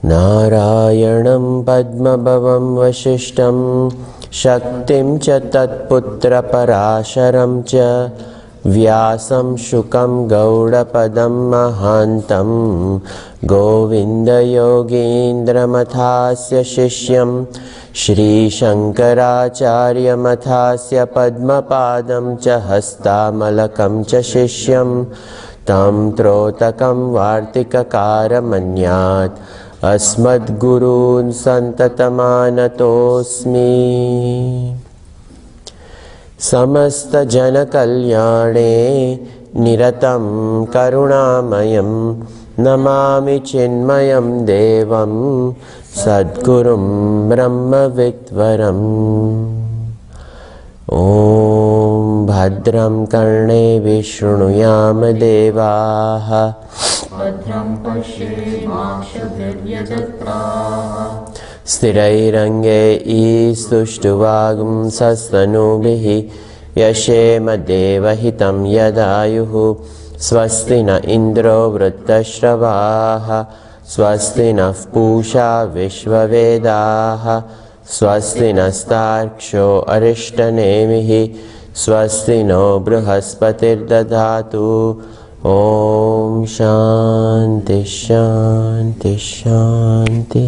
Narayanam Padmabhavam Vasishtam Shaktim cha Tatputra Parasharam cha Vyasam Shukam Gaudapadam Mahantam Govinda Yogindra Mathasya Shishyam Shri Shankaracharya Mathasya Padmapadam cha Hastamalakam cha Shishyam Tam Trotakam Vartikakara Manyat Asmad Gurun Santatamanatosmi Samasta Jana Kalyane Niratam Karunamayam Namami Chinmayam Devam Sadgurum Brahma Vidvaram Om Bhadram Karne Vishnuyam Devaha Bhadram Pashyemakshaviryajatraha Sthirairange Istustuvagum Sastanubhihi Yashema Devahitam Yadayuhu Swasti na Indro Vrittashravaha Swasti na Pusha Vishvavedaha Swasti nastarksho Arishtanemihi Swasti no Bruhaspatir Dadhatu Om Shanti Shanti Shanti.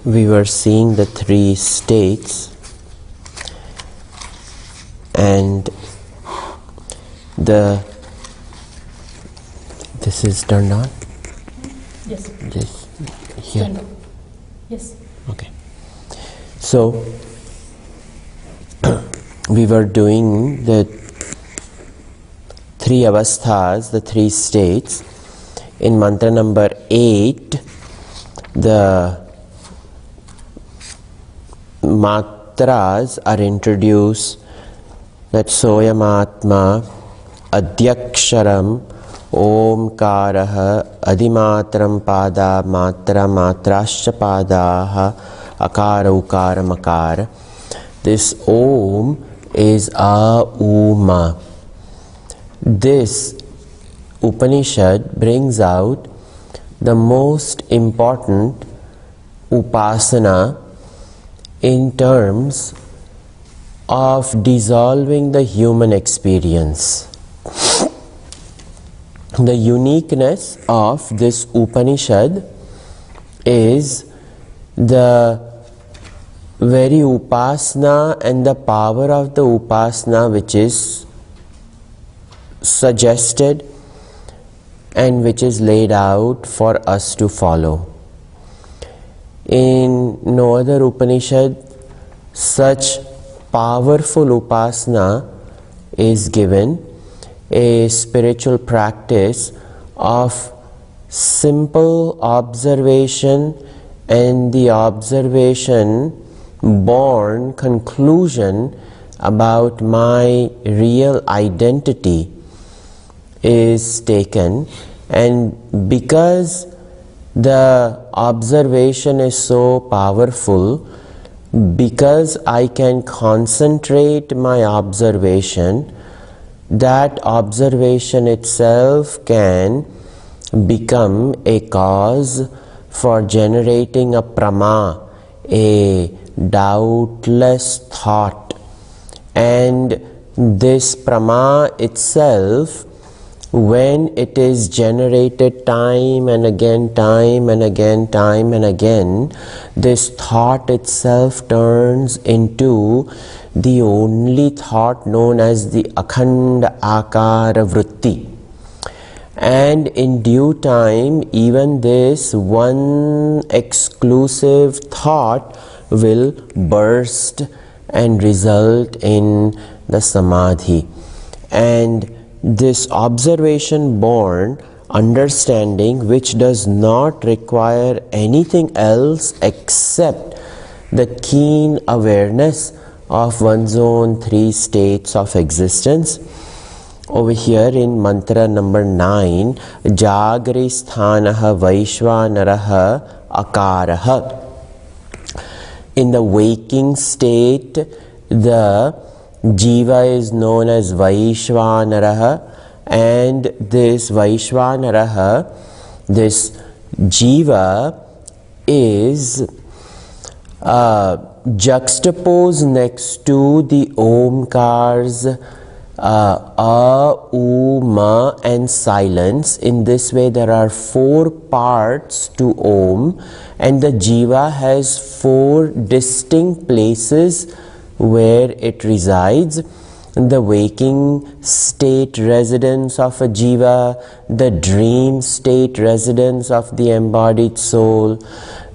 We were seeing the three states, and this is turned on? Yes. This here? Yes. Okay. So, we were doing the three avasthas, the three states. In mantra number 8, the matras are introduced, that Soyamatma, Adhyaksharam, Omkaraha, Adimatram Pada, Matra, Matrascha Padaha, Akara, Ukara, Makara. This Om is a Uma. This Upanishad brings out the most important upasana in terms of dissolving the human experience. The uniqueness of this Upanishad is the very upasana and the power of the upasana which is suggested and which is laid out for us to follow. In no other Upanishad such powerful upasana is given, a spiritual practice of simple observation and the observation born conclusion about my real identity is taken, and because the observation is so powerful, because I can concentrate my observation, that observation itself can become a cause for generating a prama, a doubtless thought. And this prama itself, when it is generated time and again, this thought itself turns into the only thought known as the Akhanda Akara Vritti. And in due time, even this one exclusive thought will burst and result in the Samadhi. And this observation born understanding, which does not require anything else except the keen awareness of one's own three states of existence. Over here in mantra number 9, Jagri Sthanaha Vaishvanaraha akaraha. In the waking state, the jiva is known as Vaishvanaraha, and this Vaishvanaraha, this jiva is juxtaposed next to the Omkars A, U, Ma and silence. In this way there are 4 parts to Om, and the jiva has 4 distinct places where it resides. The waking state residence of a jiva, the dream state residence of the embodied soul,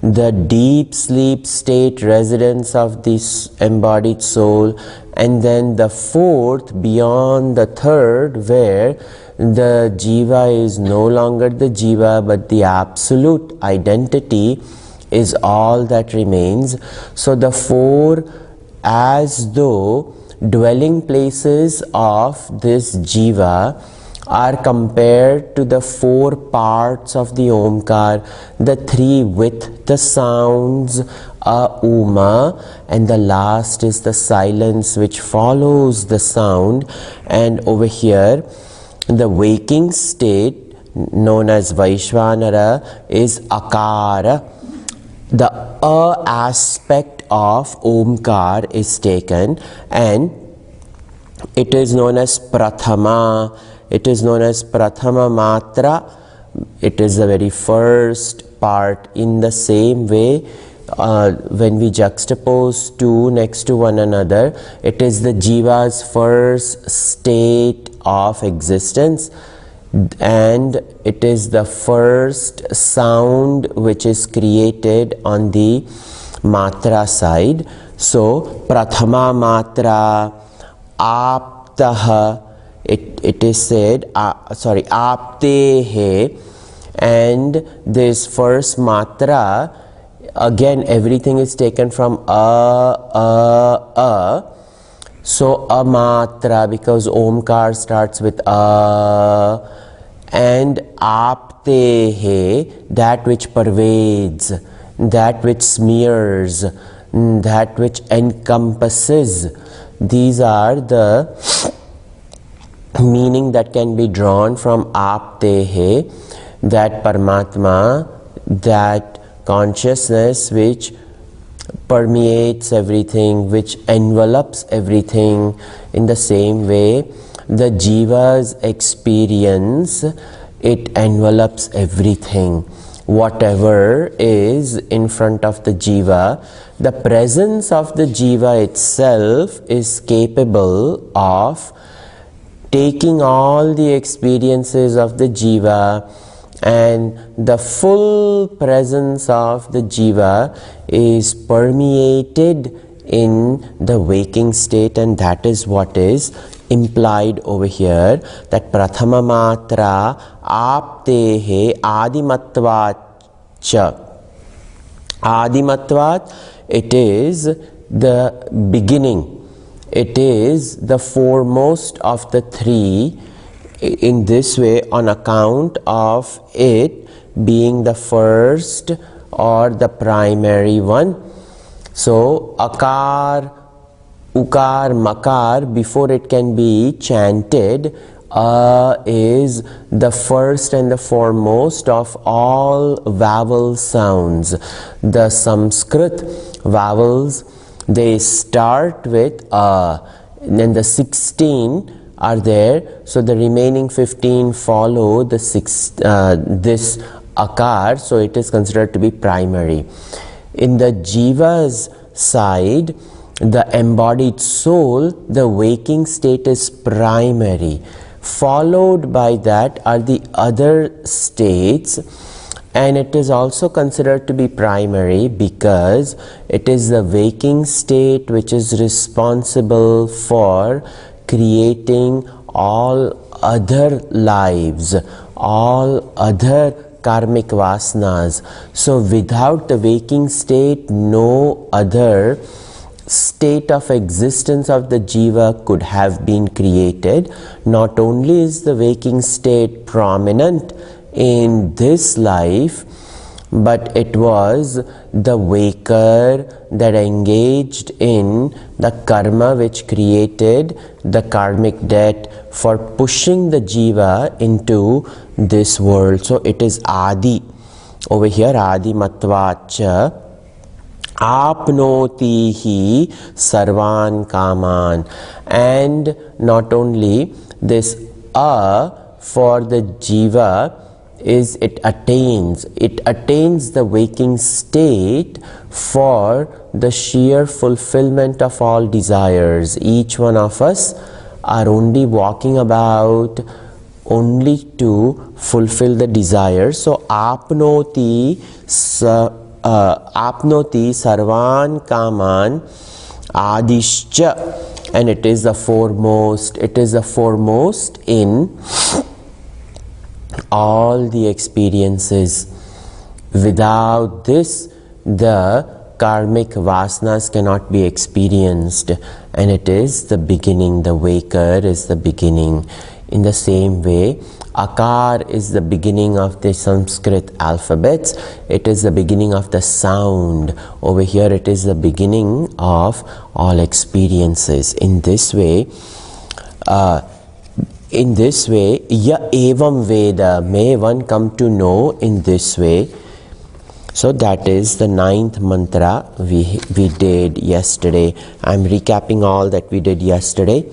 the deep sleep state residence of this embodied soul, and then the 4th beyond the 3rd, where the jiva is no longer the jiva but the absolute identity is all that remains. So the 4 as though dwelling places of this jiva are compared to the 4 parts of the Omkar, the 3 with the sounds, Uma, and the last is the silence which follows the sound. And over here, the waking state known as Vaishvanara is Akara. The aspect of Omkar is taken, and it is known as Prathama. It is known as Prathama Matra. It is the very first part. In the same way, when we juxtapose 2 next to one another, it is the jiva's first state of existence, and it is the first sound which is created on the matra side. So Prathama Matra, Aptaha, it is said, Aptehe, and this first matra, again everything is taken from a. So a matra, because Omkar starts with a, and Aptehe, that which pervades, that which smears, that which encompasses. These are the meaning that can be drawn from Aptehe, that Paramatma, that consciousness which permeates everything, which envelops everything. In the same way, the jiva's experience, it envelops everything. Whatever is in front of the jiva, the presence of the jiva itself is capable of taking all the experiences of the jiva, and the full presence of the jiva is permeated in the waking state, and that is what is implied over here, that Prathama Matra Aptehe Adimatvat Cha. Adimatvat, it is the beginning. It is the foremost of the 3 in this way, on account of it being the first or the primary one. So Akar, Ukar, Makar, before it can be chanted, is the first and the foremost of all vowel sounds. The Sanskrit vowels, they start with and then the 16 are there, so the remaining 15 follow the this akar, so it is considered to be primary. In the jiva's side, the embodied soul, the waking state is primary. Followed by that are the other states, and it is also considered to be primary because it is the waking state which is responsible for creating all other lives, all other karmic vasanas. So without the waking state, no other state of existence of the jiva could have been created. Not only is the waking state prominent in this life, but it was the waker that engaged in the karma which created the karmic debt for pushing the jiva into this world. So it is Adi. Over here, Adi Matvacha Apnotihi Sarvan Kaman. And not only this for the jiva is it attains the waking state for the sheer fulfillment of all desires. Each one of us are only walking about only to fulfill the desires. So apnoti sarvan kaman adishcha, and it is the foremost in all the experiences. Without this, the karmic vasanas cannot be experienced, and it is the beginning. The waker is the beginning. In the same way, Akar is the beginning of the Sanskrit alphabets. It is the beginning of the sound. Over here, it is the beginning of all experiences. In this way, ya evam veda, may one come to know in this way. So that is the 9th mantra we did yesterday. I am recapping all that we did yesterday.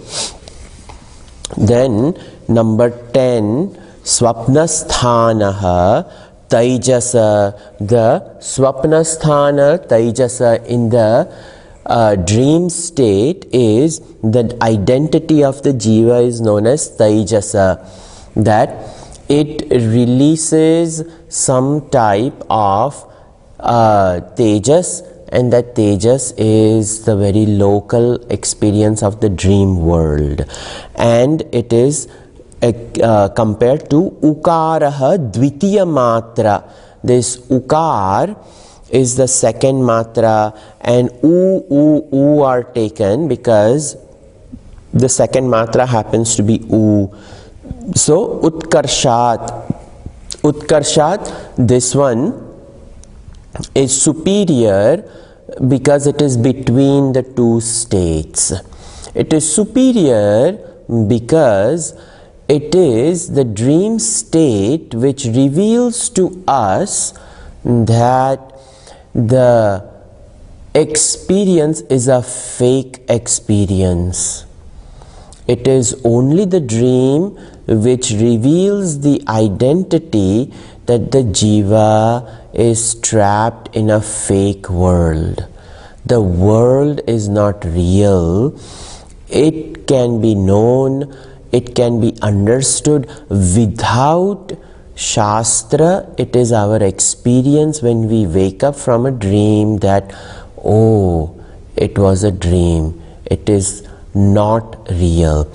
Then number 10, Swapnasthanaha Taijasa. The Swapnasthana Taijasa in the dream state is the identity of the jiva is known as Taijasa, that it releases some type of tejas, and that tejas is the very local experience of the dream world, and it is compared to ukaraha dvitiya matra. This ukar is the second matra, and u are taken because the second matra happens to be u. So utkarshat, this one is superior because it is between the two states. It is superior because it is the dream state which reveals to us that the experience is a fake experience. It is only the dream which reveals the identity that the jiva is trapped in a fake world. The world is not real. It can be known, it can be understood without Shastra. It is our experience when we wake up from a dream that, oh, it was a dream. It is not real.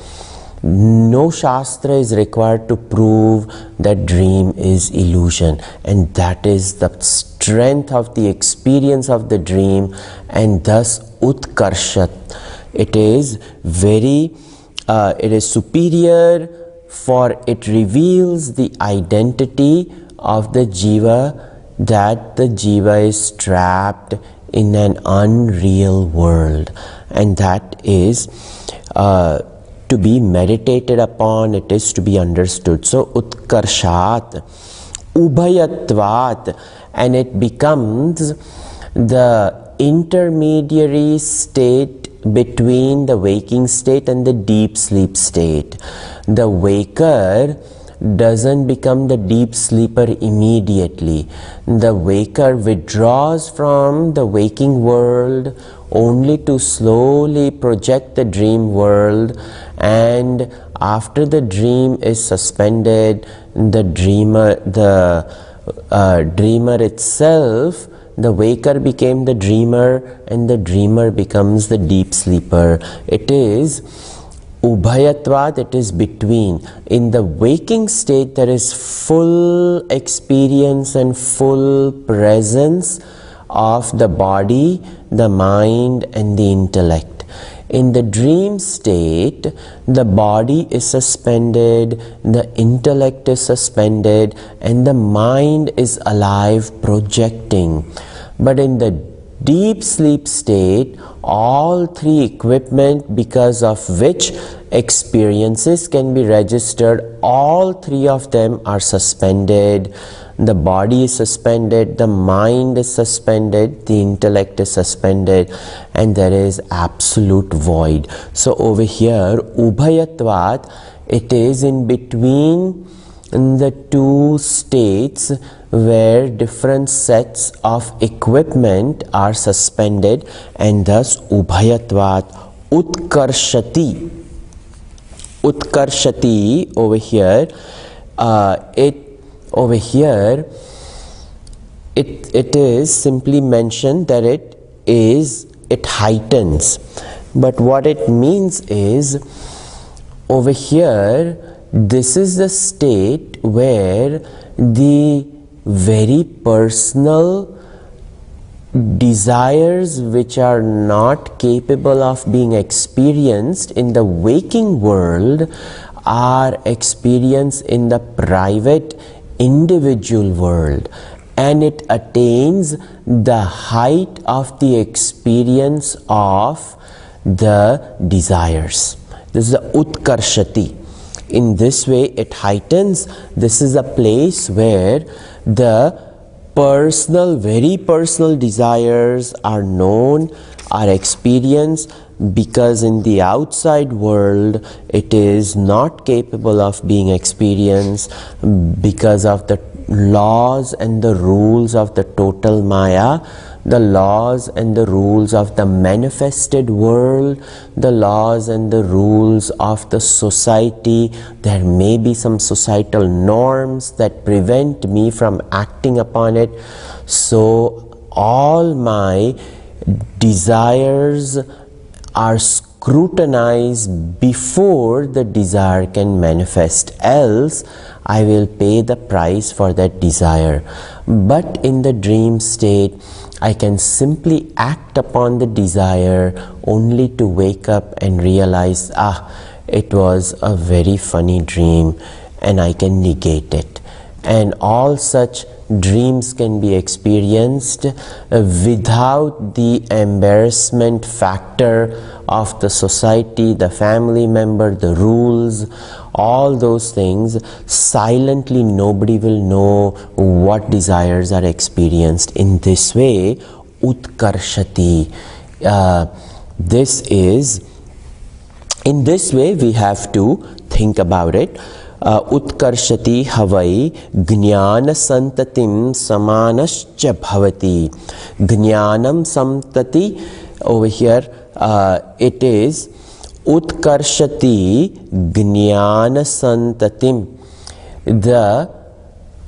No Shastra is required to prove that dream is illusion, and that is the strength of the experience of the dream, and thus Utkarshat. It is it is superior, for it reveals the identity of the jiva, that the jiva is trapped in an unreal world, and that is to be meditated upon, it is to be understood. So utkarshat, ubhayatvat, and it becomes the intermediary state between the waking state and the deep sleep state. The waker doesn't become the deep sleeper immediately. The waker withdraws from the waking world only to slowly project the dream world, and after the dream is suspended, the dreamer itself, the waker became the dreamer, and the dreamer becomes the deep sleeper. It is ubhayatvat, it is between. In the waking state, there is full experience and full presence of the body, the mind, and the intellect. In the dream state, the body is suspended, the intellect is suspended, and the mind is alive, projecting. But in the deep sleep state, all three equipment because of which experiences can be registered, all three of them are suspended. The body is suspended, the mind is suspended, the intellect is suspended, and there is absolute void. So over here, Ubhayatvat, it is in between the two states where different sets of equipment are suspended, and thus Ubhayatvat Utkarshati. Utkarshati over here, it is simply mentioned that it heightens, but what it means is, over here, this is the state where the very personal desires which are not capable of being experienced in the waking world are experienced in the private individual world, and it attains the height of the experience of the desires. This is the Utkarshati. In this way it heightens. This is a place where the personal, very personal desires are known, are experienced, because in the outside world it is not capable of being experienced because of the laws and the rules of the total Maya, the laws and the rules of the manifested world, the laws and the rules of the society. There may be some societal norms that prevent me from acting upon it. So all my desires are scrutinized before the desire can manifest, else I will pay the price for that desire. But in the dream state, I can simply act upon the desire only to wake up and realize, it was a very funny dream, and I can negate it. And all such dreams can be experienced without the embarrassment factor of the society, the family member, the rules, all those things. Silently nobody will know what desires are experienced. In this way, Utkarshati. In this way we have to think about it. Utkarshati havai jnana santatim samanascha bhavati. Jnanam santati, over here it is Utkarshati jnana santatim. The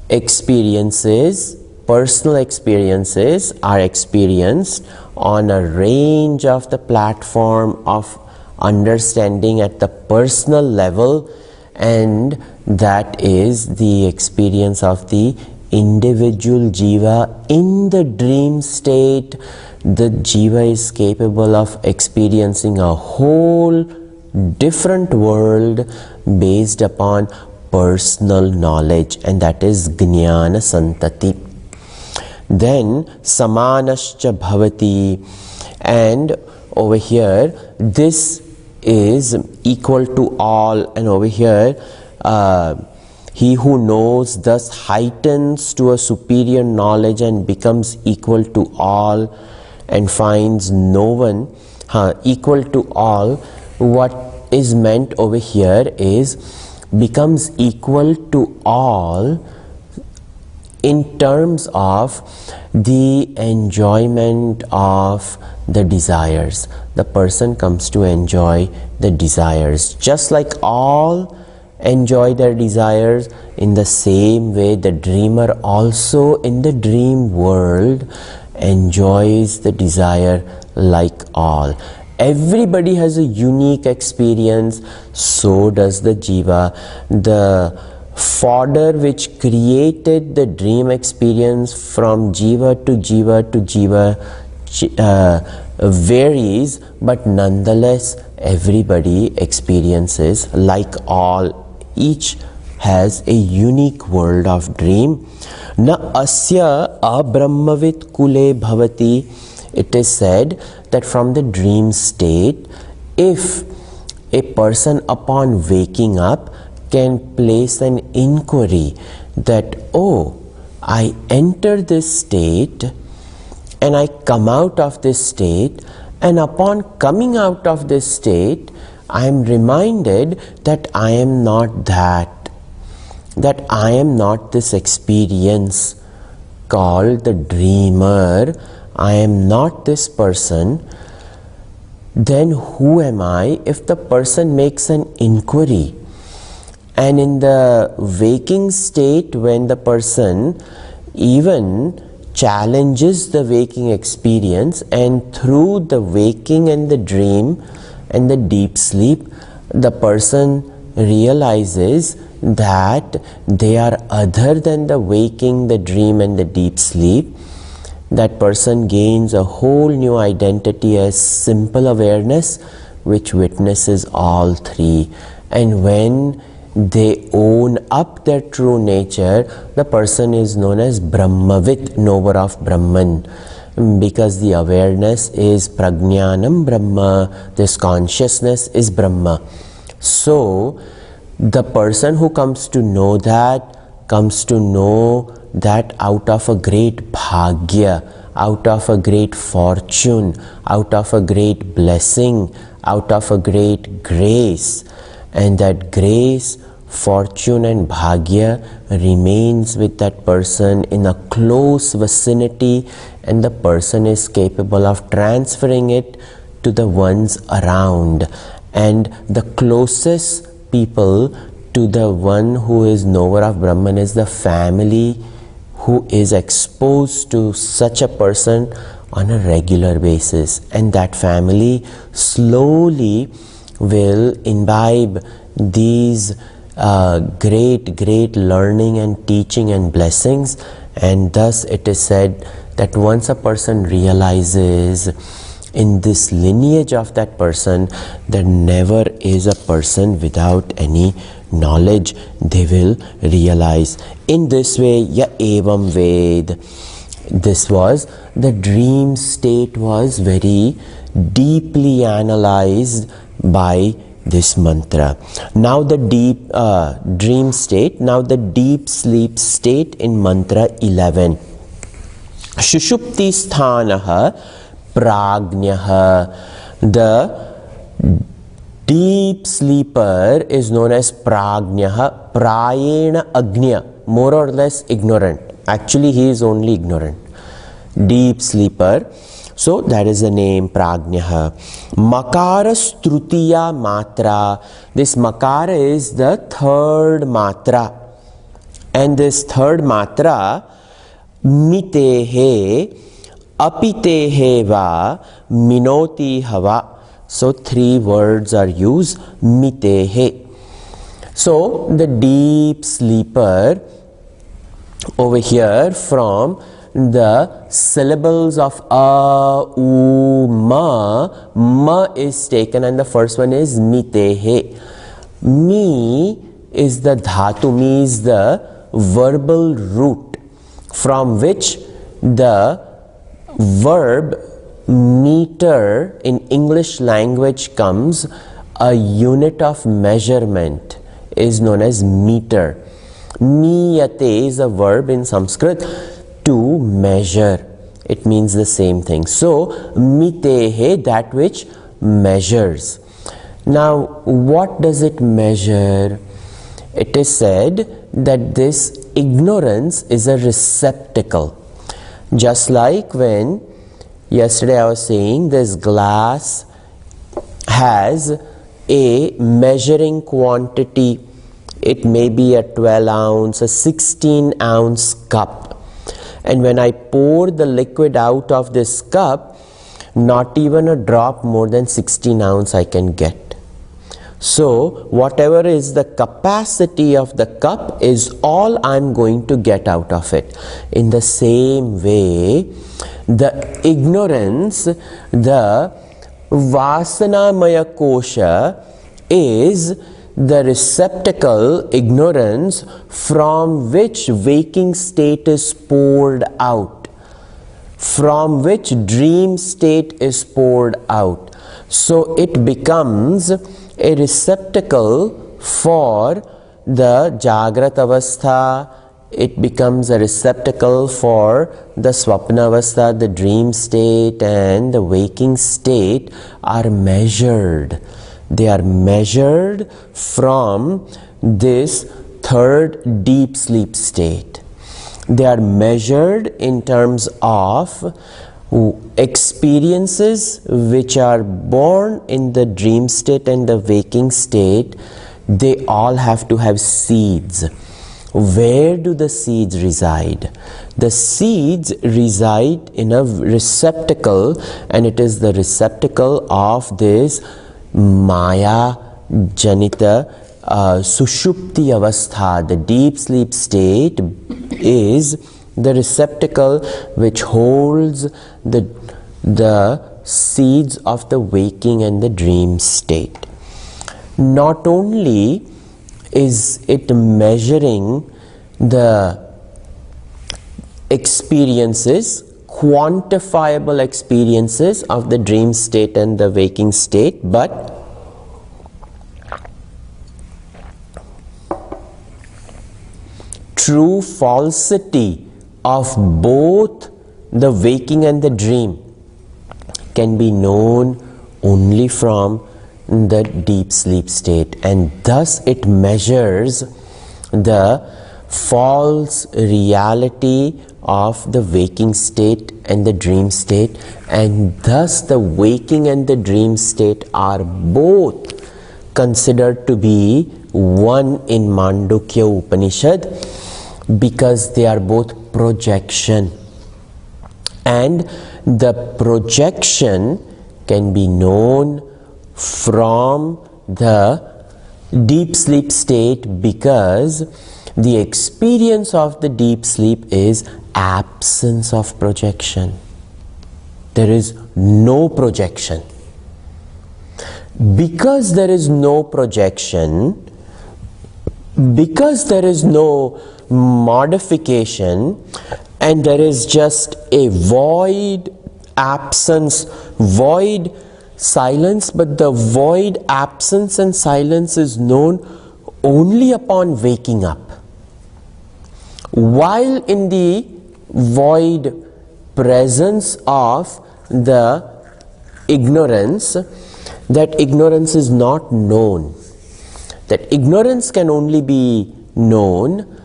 experiences, personal experiences, are experienced on a range of the platform of understanding at the personal level, and that is the experience of the individual jiva. In the dream state, the jiva is capable of experiencing a whole different world based upon personal knowledge, and that is jnana santati. Then samanascha bhavati, and over here this is equal to all, and over here he who knows thus heightens to a superior knowledge and becomes equal to all and finds no one equal to all. What is meant over here is becomes equal to all in terms of the enjoyment of the desires. The person comes to enjoy the desires. Just like all enjoy their desires, in the same way the dreamer also in the dream world enjoys the desire like all. Everybody has a unique experience, so does the jiva. The fodder which created the dream experience from jiva to jiva to jiva varies, but nonetheless everybody experiences like all. Each has a unique world of dream. Na asya abrahmavit kule bhavati. It is said that from the dream state, if a person upon waking up can place an inquiry that, oh, I enter this state and I come out of this state, and upon coming out of this state, I am reminded that I am not that I am not this experience called the dreamer, I am not this person, then who am I? If the person makes an inquiry, and in the waking state, when the person even challenges the waking experience, and through the waking and the dream and the deep sleep, the person realizes that they are other than the waking, the dream and the deep sleep, that person gains a whole new identity as simple awareness, which witnesses all three. And when they own up their true nature, the person is known as Brahmavit, knower of Brahman, because the awareness is Prajnanam Brahma, this consciousness is Brahma. So the person who comes to know that out of a great bhagya, out of a great fortune, out of a great blessing, out of a great grace. And that grace, fortune and bhagya remains with that person in a close vicinity, and the person is capable of transferring it to the ones around. And the closest people to the one who is knower of Brahman is the family, who is exposed to such a person on a regular basis. And that family slowly will imbibe these great learning and teaching and blessings. And thus it is said that once a person realizes in this lineage of that person, there never is a person without any knowledge. They will realize. In this way, ya evam ved. This was, the dream state was very deeply analyzed by this mantra. Now the deep dream state, now the deep sleep state in mantra 11. Shushupti sthanaha prajnaha. The deep sleeper is known as prajnaha, prayena agnya, more or less ignorant. Actually, he is only ignorant. Deep sleeper. So that is the name, prajnaha. Makara strutiya matra. This makara is the third matra. And this third matra, mitehe, apitehe va, minoti hava. So three words are used, mitehe. So the deep sleeper over here, from the syllables of a, u, ma is taken, and the first one is mitehe. Mi is the dhatu, mi is the verbal root from which the verb meter in English language comes. A unit of measurement is known as meter. Miyate is a verb in Sanskrit, to measure. It means the same thing. So mitehe, that which measures. Now what does it measure? It is said that this ignorance is a receptacle. Just like when yesterday I was saying this glass has a measuring quantity. It may be a 12 ounce, a 16 ounce cup. And when I pour the liquid out of this cup, not even a drop more than 16 ounce I can get. So whatever is the capacity of the cup is all I'm going to get out of it. In the same way, The ignorance, the Vasanamaya kosha is the receptacle, ignorance, from which waking state is poured out, from which dream state is poured out. So it becomes a receptacle for the Jagrat Avastha, it becomes a receptacle for the Swapna Avastha, the dream state, and the waking state are measured. They are measured from this third deep sleep state. They are measured in terms of experiences which are born in the dream state and the waking state. They all have to have seeds. Where do the seeds reside? The seeds reside in a receptacle, and it is the receptacle of this Maya Janita Sushupti Avastha. The deep sleep state is the receptacle which holds the seeds of the waking and the dream state. Not only is it measuring the experiences, quantifiable experiences of the dream state and the waking state, but true falsity of both the waking and the dream can be known only from the deep sleep state, and thus it measures the false reality of the waking state and the dream state, and thus the waking and the dream state are both considered to be one in Mandukya Upanishad, because they are both projection, and the projection can be known from the deep sleep state, because the experience of the deep sleep is absence of projection. There is no projection. Because there is no projection, because there is no modification, and there is just a void absence, void silence, but the void absence and silence is known only upon waking up. While in the void presence of the ignorance, that ignorance is not known. That ignorance can only be known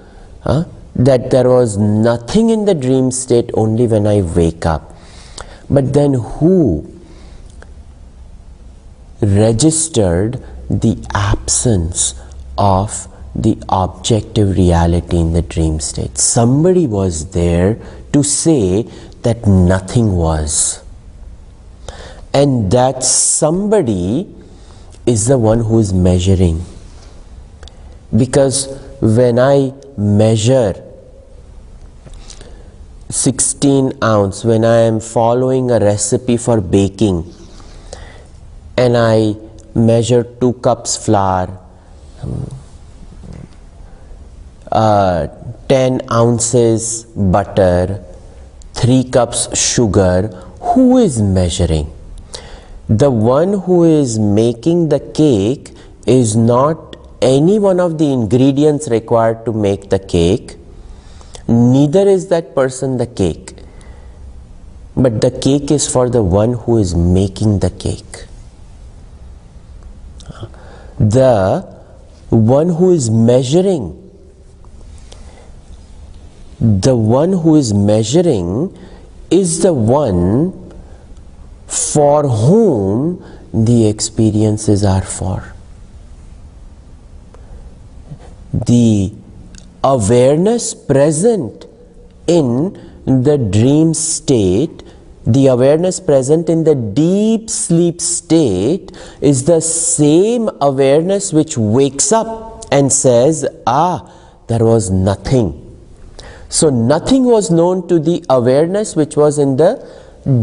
that there was nothing in the dream state only when I wake up. But then who registered the absence of the objective reality in the dream state? Somebody was there to say that nothing was. And that somebody is the one who is measuring. Because when I measure 16 ounce, when I am following a recipe for baking, and I measure 2 cups flour, 10 ounces butter, 3 cups sugar, who is measuring? The one who is making the cake is not any one of the ingredients required to make the cake, neither is that person the cake, but the cake is for the one who is making the cake. The one who is measuring, the one who is measuring is the one for whom the experiences are for. The awareness present in the dream state, the awareness present in the deep sleep state is the same awareness which wakes up and says, there was nothing. So nothing was known to the awareness which was in the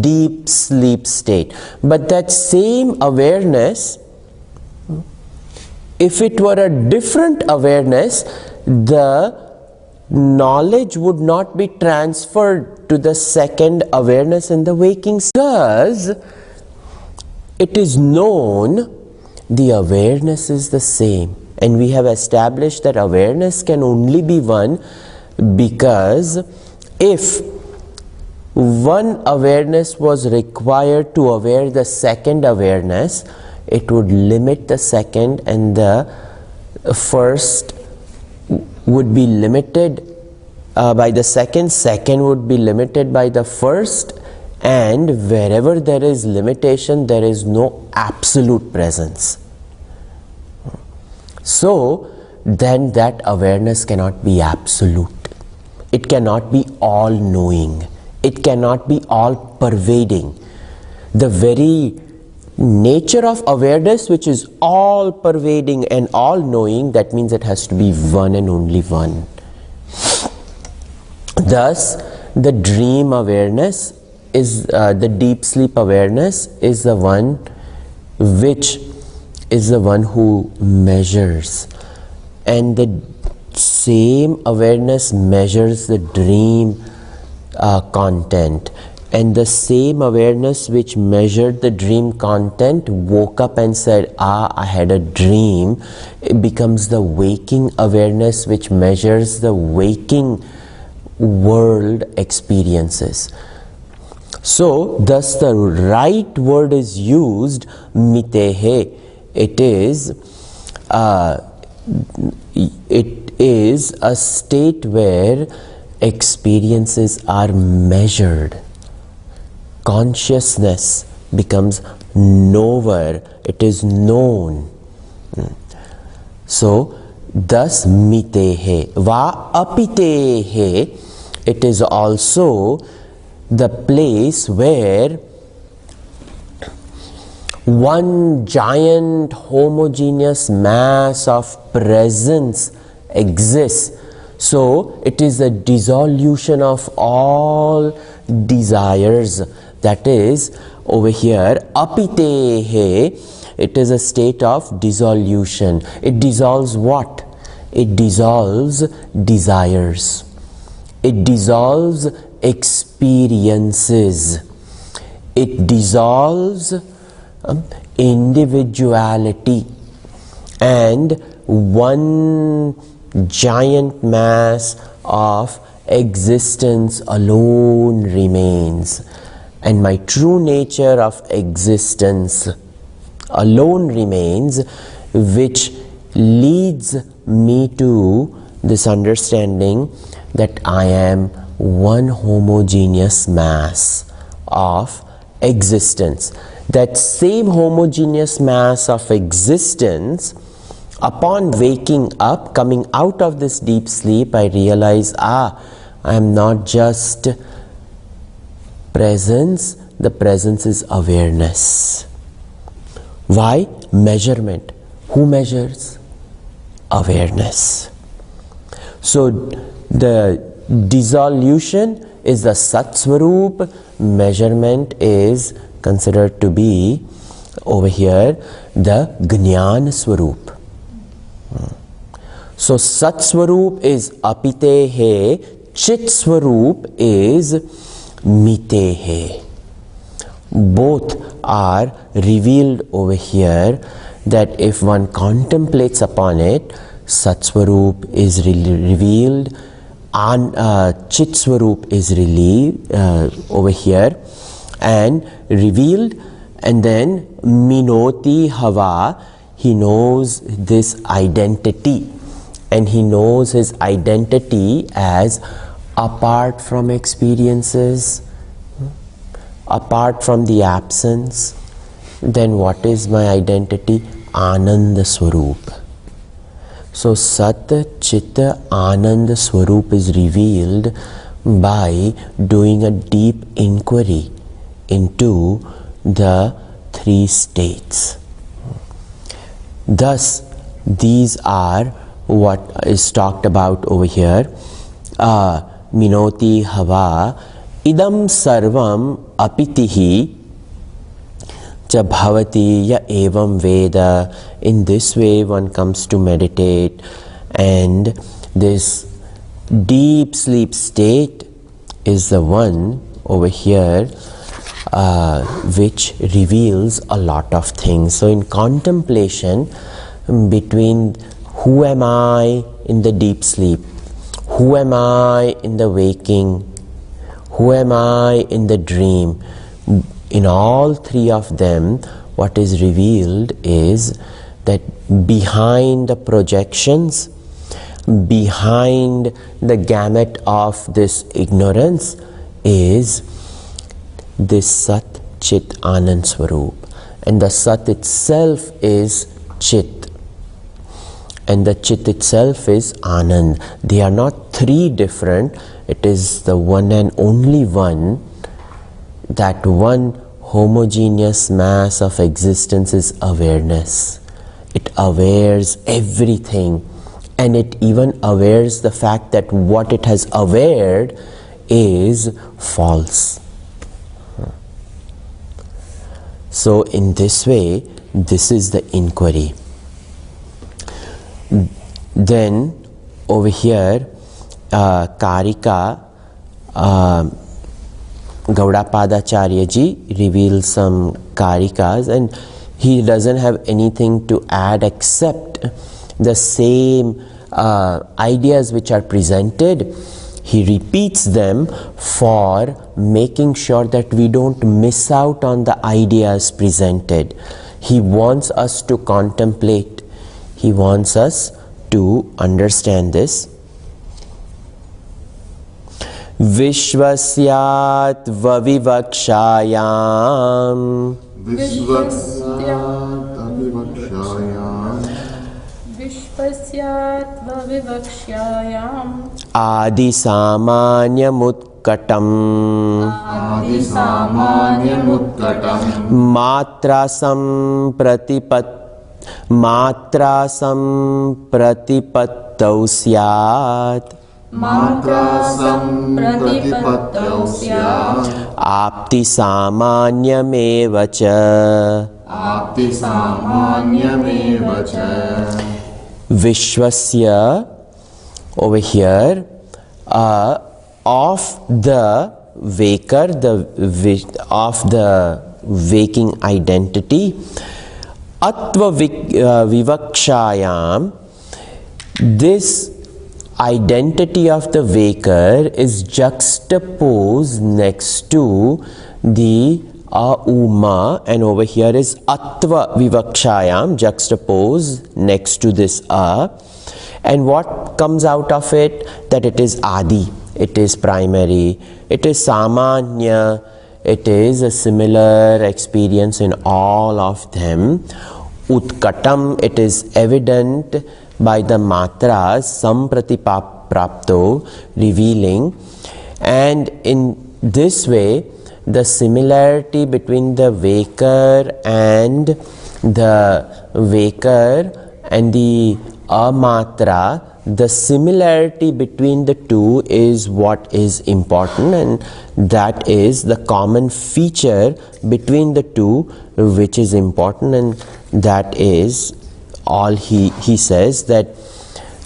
deep sleep state. But that same awareness, if it were a different awareness, the knowledge would not be transferred to the second awareness in the waking state. Because it is known, the awareness is the same. And we have established that awareness can only be one, because if one awareness was required to aware the second awareness, it would limit the second, and the first would be limited by the second would be limited by the first, and wherever there is limitation, there is no absolute presence. So then that awareness cannot be absolute. It cannot be all-knowing. It cannot be all-pervading. The very nature of awareness, which is all-pervading and all-knowing, that means it has to be one and only one. Thus, the dream awareness is the deep sleep awareness is the one which is the one who measures, and the same awareness measures the dream content, and the same awareness which measured the dream content woke up and said, I had a dream. It becomes the waking awareness which measures the waking world experiences. So thus the right word is used, mitehe. It is a state where experiences are measured. Consciousness becomes knower. It is known. So thus mitehe va apitehe. It is also the place where one giant homogeneous mass of presence exists. So it is a dissolution of all desires. That is, over here, apitehe, it is a state of dissolution. It dissolves what? It dissolves desires. It dissolves experiences. It dissolves individuality, and one giant mass of existence alone remains. And my true nature of existence alone remains, which leads me to this understanding that I am one homogeneous mass of existence. That same homogeneous mass of existence, upon waking up, coming out of this deep sleep, I realize, I am not just presence, the presence is awareness. Why? Measurement. Who measures? Awareness. So the dissolution is the Sat Swarup, measurement is considered to be over here the Jnana Swarup. So Sat Swarup is apitehe, Chit Swarup is mitehe. Both are revealed over here, that if one contemplates upon it, Sat Swarup is revealed, Chit Swarup is over here and revealed, and then Minoti Hava, he knows this identity, and he knows his identity as apart from experiences, apart from the absence. Then what is my identity? Ananda Swarup. So Sat Chitta Ananda Swarup is revealed by doing a deep inquiry into the three states. Thus, these are what is talked about over here. minoti hava idam sarvam apitihi cha bhavati ya evam veda. In this way one comes to meditate, and this deep sleep state is the one over here which reveals a lot of things. So in contemplation between who am I in the deep sleep, who am I in the waking, who am I in the dream, in all three of them what is revealed is that behind the projections, behind the gamut of this ignorance is this Sat Chit Anand Swarup, and the Sat itself is Chit, and the Chit itself is Anand. They are not three different, it is the one and only one. That one homogeneous mass of existence is awareness. It awares everything, and it even awares the fact that what it has awared is false. So in this way, this is the inquiry. Then over here, Karika Gaudapadacharya ji reveals some Karikas, and he doesn't have anything to add except the same ideas which are presented. He repeats them for making sure that we don't miss out on the ideas presented. He wants us to contemplate. He wants us to understand this. Vishwasyat vavivakshayam Adi samanyamutkatam matra sampratipattau syat apti samanyameva cha. Vishwasya over here of the waker, of the waking identity, atva vivakshayam, this identity of the waker is juxtaposed next to the Uma, and over here is Atva Vivakshayam, juxtaposed next to this and what comes out of it? That it is Adi, it is primary, it is Samanya, it is a similar experience in all of them. Utkatam, it is evident by the matras, sampratiprapto, revealing, and in this way the similarity between the waker and the amatra, the similarity between the two is what is important, and that is the common feature between the two which is important, and that is all he says, that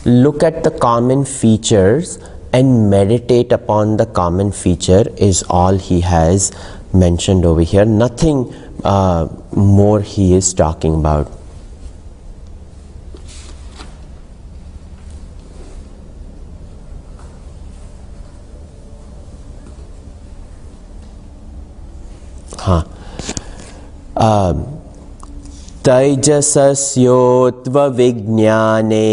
look at the common features and meditate upon the common feature is all he has mentioned over here. Nothing more he is talking about. Taijasasyottva vijnane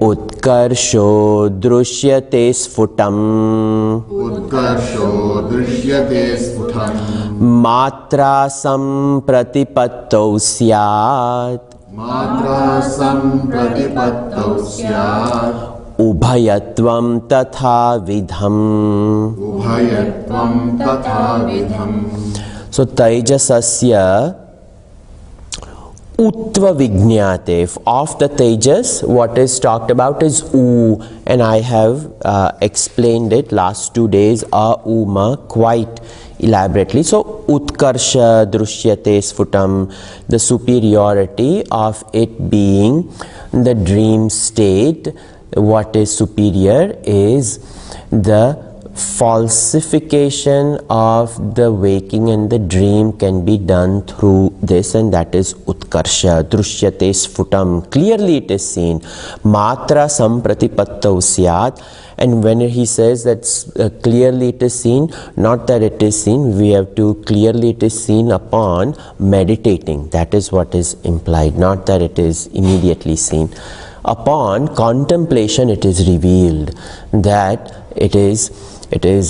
Utkarsho drishyate sfutam Matra sampratipattau syat Ubhayatvam tatha vidham. So Taijasasya Utva Vijñate. Of the Tejas, what is talked about is U, and I have explained it last 2 days, Uma, quite elaborately. So, Utkarsha Drushyate Sfutam, the superiority of it being the dream state. What is superior is the falsification of the waking and the dream can be done through this, and that is Utkarsha Drushyate Sfutam. Clearly it is seen. Matra Sampratipattau Syat. And when he says that clearly it is seen, not that it is seen, we have to clearly it is seen upon meditating. That is what is implied, not that it is immediately seen. Upon contemplation it is revealed that it is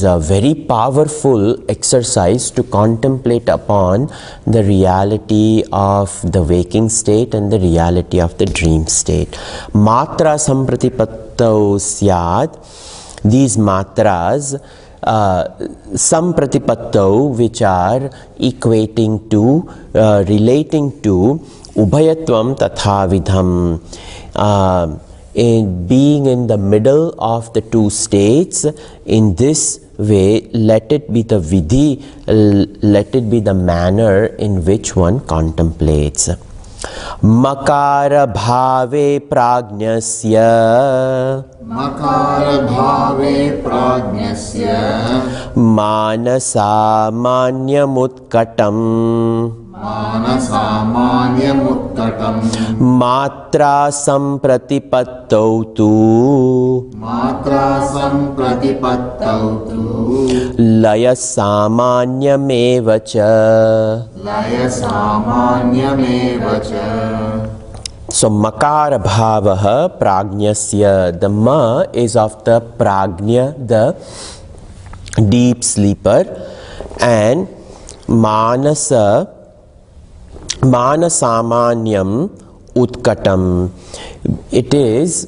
a very powerful exercise to contemplate upon the reality of the waking state and the reality of the dream state. Matra sampratipattau syat. These matras, sampratipattau, which are equating to, relating to ubhayatvam tathavidham. In being in the middle of the two states, in this way, let it be the vidhi, let it be the manner in which one contemplates. Makara bhave prajnasya, Makara bhave prajnasya, manasamanyamutkatam, Manasamanyamutkatam, Matra sampratipattau tu, Matra sampratipattau tu, Laya samanyameva cha. Laya samanyameva cha. So Makara bhavaha prajnasya. The ma is of the prajna, the deep sleeper, and manasa, manasamanyam utkatam. It is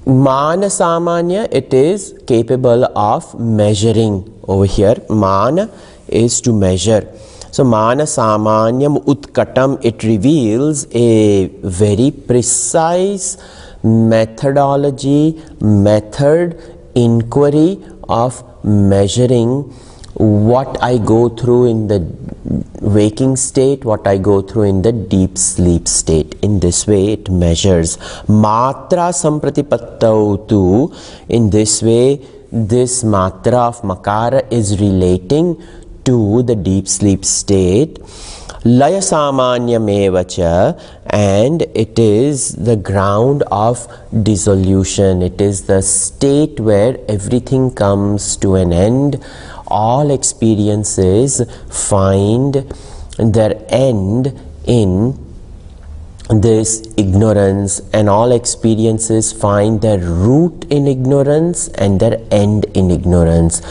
manasamanya, it is capable of measuring. Over here, mana is to measure. So manasamanyam utkatam, it reveals a very precise methodology, method, inquiry of measuring what I go through in the waking state, what I go through in the deep sleep state. In this way it measures. Matra sampratipattau tu. In this way, this matra of makara is relating to the deep sleep state. Laya samanyameva cha, and it is the ground of dissolution. It is the state where everything comes to an end. All experiences find their end in this ignorance, and all experiences find their root in ignorance and their end in ignorance.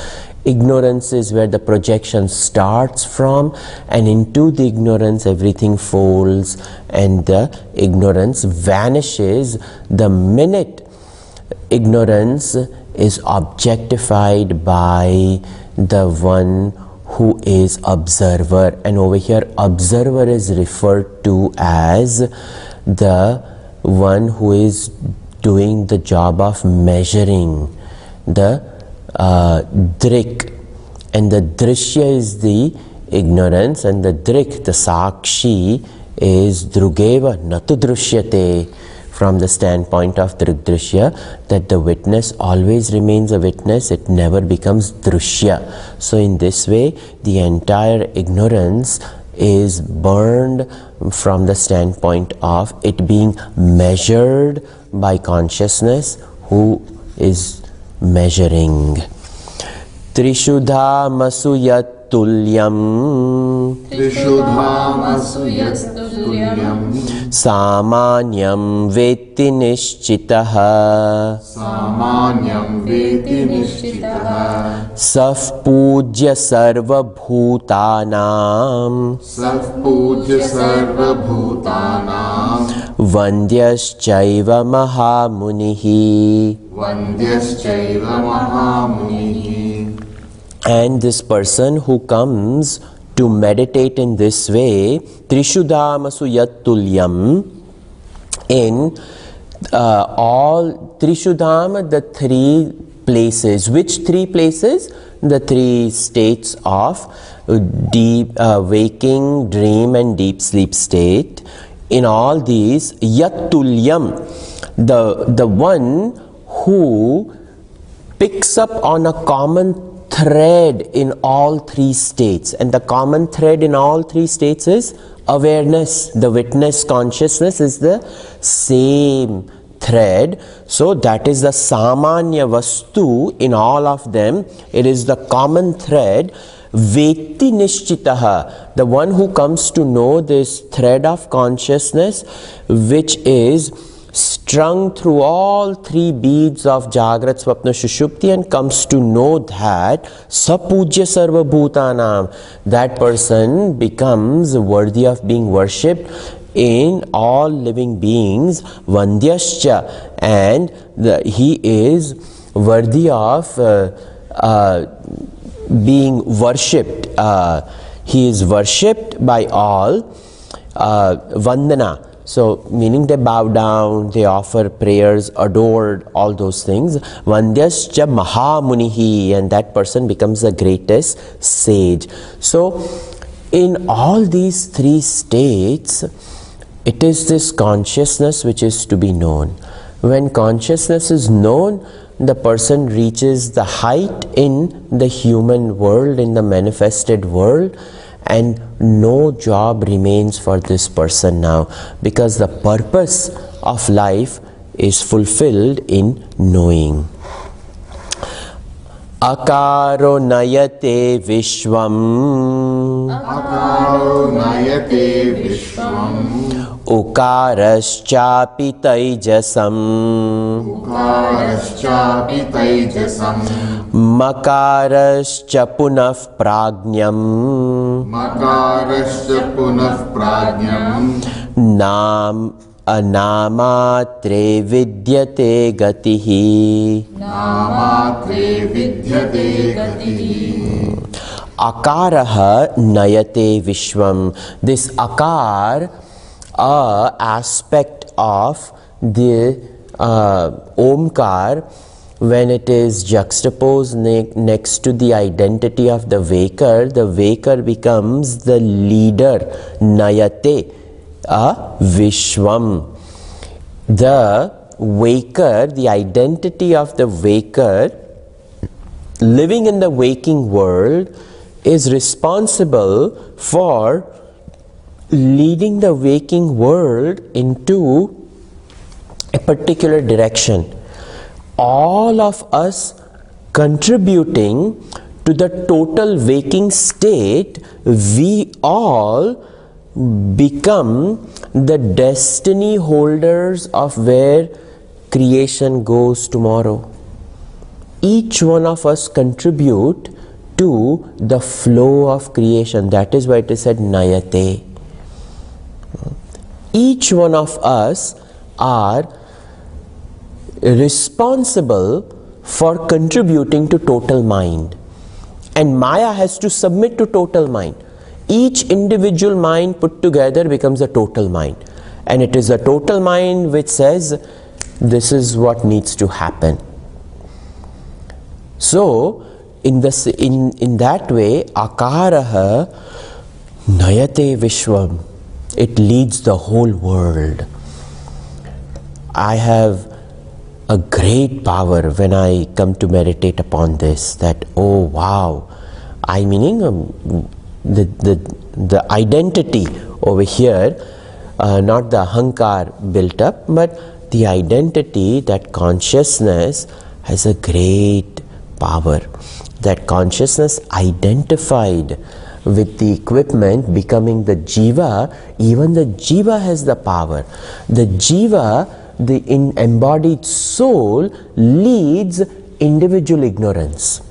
Ignorance is where the projection starts from, and into the ignorance everything folds, and the ignorance vanishes the minute ignorance is objectified by the one who is observer. And over here observer is referred to as the one who is doing the job of measuring, the drik, and the drishya is the ignorance, and the drik, the sakshi, is drugeva natu drishyate. From the standpoint of drishya, that the witness always remains a witness, it never becomes drishya. So in this way the entire ignorance is burned from the standpoint of it being measured by consciousness who is measuring. Trishuddha masuyat tulyam, Trishuddhamasu yastulyam, samanyam veti nishchitaha, Samanyam veti nishchitaha, saf pujya sarva bhutanam, Savpujya sarva bhutanam, vandyashchaiva mahamunihi. Vandyashchaiva mahamunihi. And this person who comes to meditate in this way, Trishudhamasu Yat Tulyam, in all Trishudham, the three places. Which three places? The three states of deep waking, dream and deep sleep state. In all these, Yat Tulyam, the one who picks up on a common thread in all three states, and the common thread in all three states is awareness. The witness consciousness is the same thread. So that is the samanya vastu in all of them. It is the common thread. Veti nishchitaha, the one who comes to know this thread of consciousness which is strung through all three beads of Jagrat, Swapna, Shushupti, and comes to know that Sapujya Sarva Bhutanam, that person becomes worthy of being worshipped in all living beings, Vandyascha, and he is worthy of being worshipped. He is worshipped by all, Vandana. So, meaning they bow down, they offer prayers, adored, all those things. Vandyascha Mahamunihi, and that person becomes the greatest sage. So, in all these three states, it is this consciousness which is to be known. When consciousness is known, the person reaches the height in the human world, in the manifested world, and no job remains for this person now, because the purpose of life is fulfilled in knowing. Akaro nayate vishwam, Akaro nayate vishwam, ukaraschapi taijasam, ukaraschapi taijasam, makarascha punah prajñam, makarascha punah prajñam, namatre vidyate gatihi. namatre vidyate gatihi. Akaraha nayate vishwam. This akar, aspect of the omkar, when it is juxtaposed next to the identity of the waker becomes the leader, nayate, vishwam. The waker, the identity of the waker, living in the waking world, is responsible for leading the waking world into a particular direction. All of us contributing to the total waking state, we all become the destiny holders of where creation goes tomorrow. Each one of us contribute to the flow of creation. That is why it is said nayate. Each one of us are responsible for contributing to total mind, and Maya has to submit to total mind. Each individual mind put together becomes a total mind, and it is a total mind which says this is what needs to happen. So in that way, akaraha nayate vishwam, it leads the whole world. I have a great power when I come to meditate upon this, that oh wow, I meaning the identity over here, not the ahankar built up, but the identity that consciousness has a great power. That consciousness identified with the equipment becoming the jiva, even the jiva has the power. The jiva, the embodied soul, leads individual ignorance.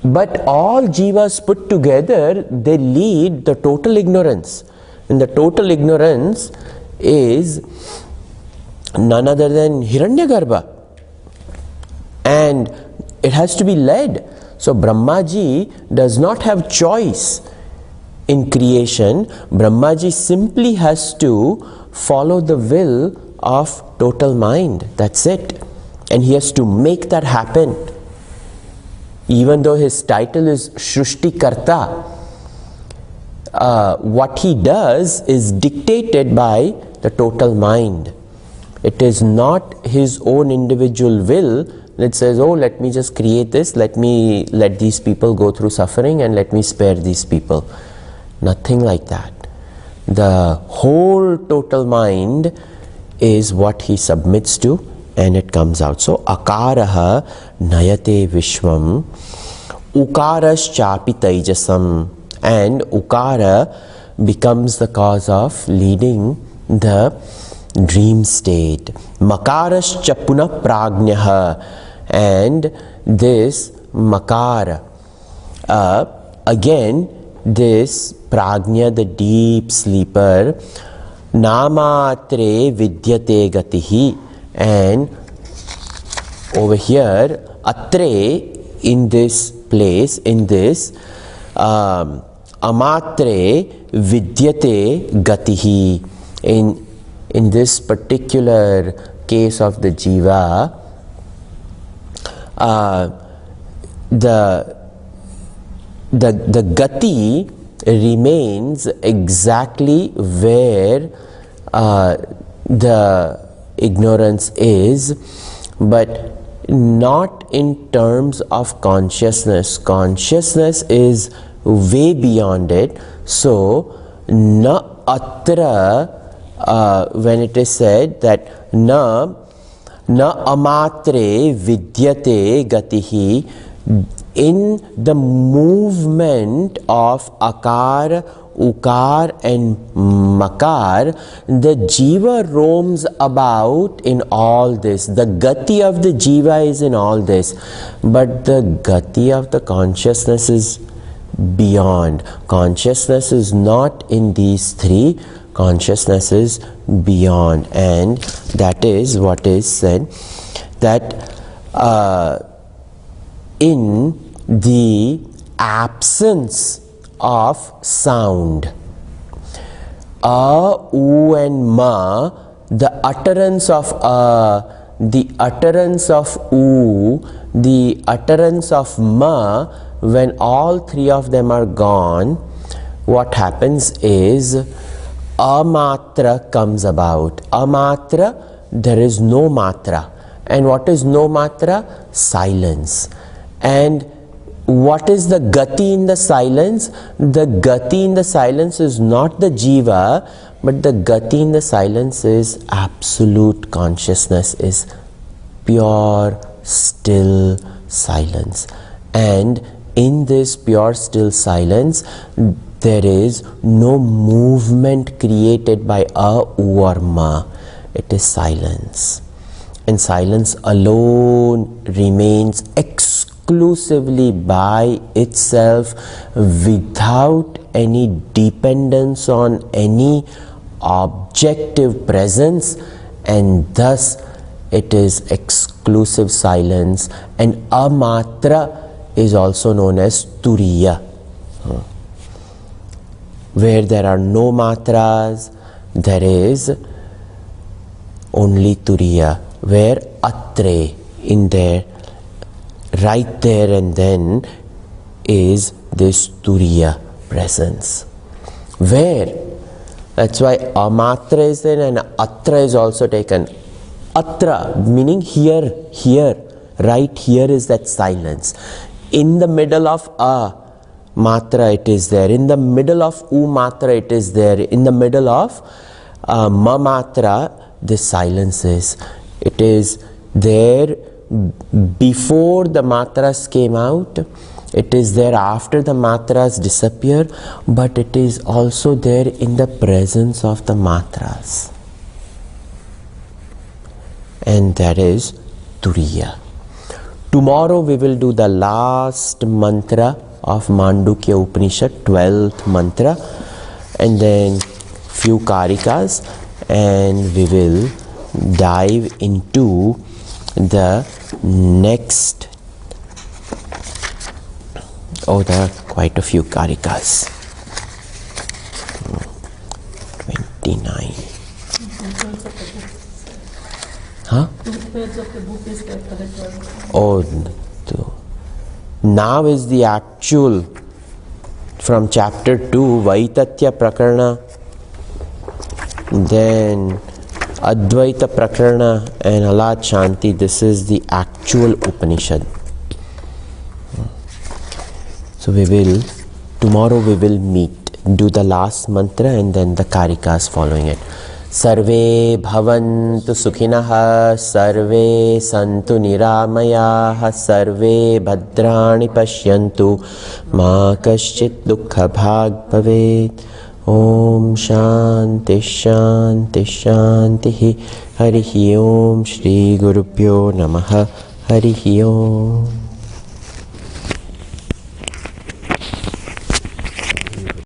But all jivas put together, they lead the total ignorance. And the total ignorance is none other than Hiranyagarbha. And it has to be led. So Brahmaji does not have choice. in creation, Brahmaji simply has to follow the will of total mind. That's it. And he has to make that happen. Even though his title is Shrushti Karta, what he does is dictated by the total mind. It is not his own individual will that says, oh, let me just create this, let these people go through suffering and let me spare these people. Nothing like that. The whole total mind is what he submits to, and it comes out. So, akaraha nayate vishwam, ukaraschapi taijasam, and ukara becomes the cause of leading the dream state. Makarascha puna pragnyaha, and this makara, again this prajna, the deep sleeper, namatre vidyate gatihi, and over here atre, in this place, in this amatre vidyate gatihi, in this particular case of the jiva, the gati remains exactly where the ignorance is, but not in terms of consciousness. Consciousness is way beyond it. So, na atra, when it is said that na amatre vidyate gatihi, in the movement of akar, ukar and makar, the jiva roams about in all this. The gati of the jiva is in all this, but the gati of the consciousness is beyond. Consciousness is not in these three, consciousness is beyond, and that is what is said, that in the absence of sound, u and ma, the utterance of the utterance of u, the utterance of ma, when all three of them are gone, what happens is amatra comes about. Amatra, there is no matra. And what is no matra? Silence. And what is the gati in the silence? The gati in the silence is not the jiva, but the gati in the silence is absolute consciousness, is pure still silence. And in this pure still silence, there is no movement created by a, u or ma. It is silence. And silence alone remains exclusively by itself, without any dependence on any objective presence, and thus it is exclusive silence. And amatra is also known as turiya, where there are no matras, there is only turiya, where atre, in there, right there and then, is this turiya presence. Where? That's why amatra is there and atra is also taken. Atra, meaning here, right here is that silence. In the middle of a matra it is there. In the middle of u matra it is there. In the middle of ma matra, this silence is. It is there before the matras came out. It is there after the matras disappear, but it is also there in the presence of the matras. And that is turiya. Tomorrow we will do the last mantra of Mandukya Upanishad, 12th mantra, and then few karikas, and we will dive into the next. Oh, there are quite a few karikas. 9. Huh? 2/3 of the book is there for the 12. Oh, now is the actual from chapter 2, Vaitatya Prakarana, then Advaita Prakarana and Alat Shanti. This is the actual Upanishad. So tomorrow we will meet, do the last mantra and then the karikas following it. Sarve bhavantu sukhinaha, sarve santu niramayaha, sarve bhadrani pashyantu, ma kaschit dukkha bhag bhavet. Om Shanti Shanti Shanti. Harihi Om. Shri Gurubhyo Namaha. Harihi Om.